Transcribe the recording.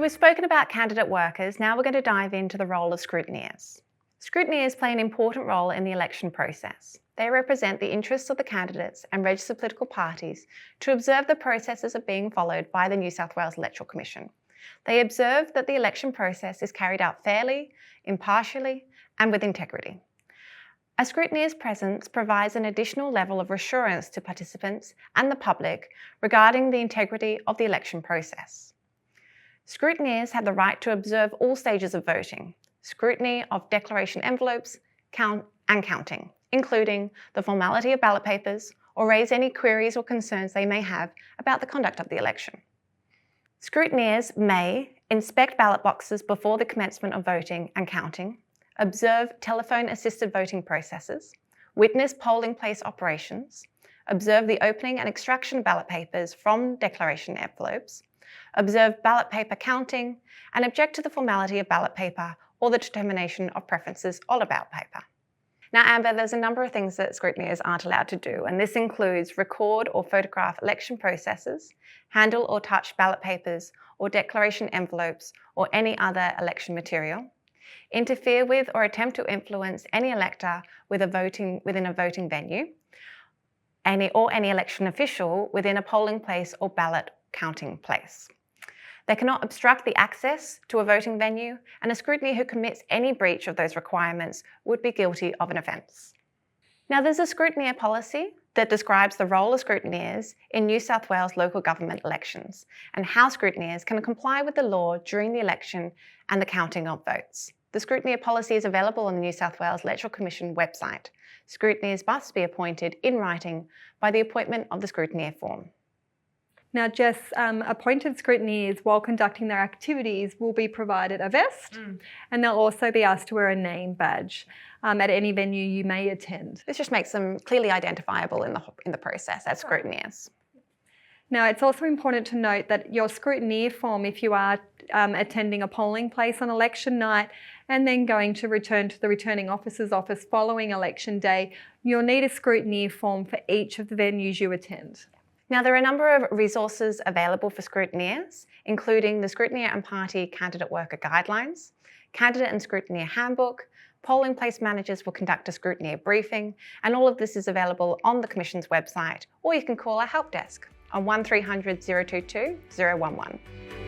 we've spoken about candidate workers, now we're going to dive into the role of scrutineers. Scrutineers play an important role in the election process. They represent the interests of the candidates and registered political parties to observe the processes are being followed by the New South Wales Electoral Commission. They observe that the election process is carried out fairly, impartially, and with integrity. A scrutineer's presence provides an additional level of assurance to participants and the public regarding the integrity of the election process. Scrutineers have the right to observe all stages of voting, scrutiny of declaration envelopes, and counting, including the formality of ballot papers, or raise any queries or concerns they may have about the conduct of the election. Scrutineers may inspect ballot boxes before the commencement of voting and counting, observe telephone-assisted voting processes, witness polling place operations, observe the opening and extraction of ballot papers from declaration envelopes, observe ballot paper counting, and object to the formality of ballot paper or the determination of preferences on a ballot paper. Now, Amber, there's a number of things that scrutineers aren't allowed to do, and this includes record or photograph election processes, handle or touch ballot papers or declaration envelopes or any other election material, interfere with or attempt to influence any elector within a voting venue, any election official within a polling place or ballot counting place. They cannot obstruct the access to a voting venue, and a scrutineer who commits any breach of those requirements would be guilty of an offence. Now, there's a scrutineer policy that describes the role of scrutineers in New South Wales local government elections and how scrutineers can comply with the law during the election and the counting of votes. The scrutineer policy is available on the New South Wales Electoral Commission website. Scrutineers must be appointed in writing by the appointment of the scrutineer form. Now, Jess, appointed scrutineers, while conducting their activities, will be provided a vest and they'll also be asked to wear a name badge at any venue you may attend. This just makes them clearly identifiable in the process as scrutineers. Now, it's also important to note that your scrutineer form, if you are attending a polling place on election night and then going to return to the returning officer's office following election day, you'll need a scrutineer form for each of the venues you attend. Now, there are a number of resources available for scrutineers, including the Scrutineer and Party Candidate Worker Guidelines, Candidate and Scrutineer Handbook, polling place managers will conduct a scrutineer briefing, and all of this is available on the Commission's website, or you can call our help desk on 1300 022 011.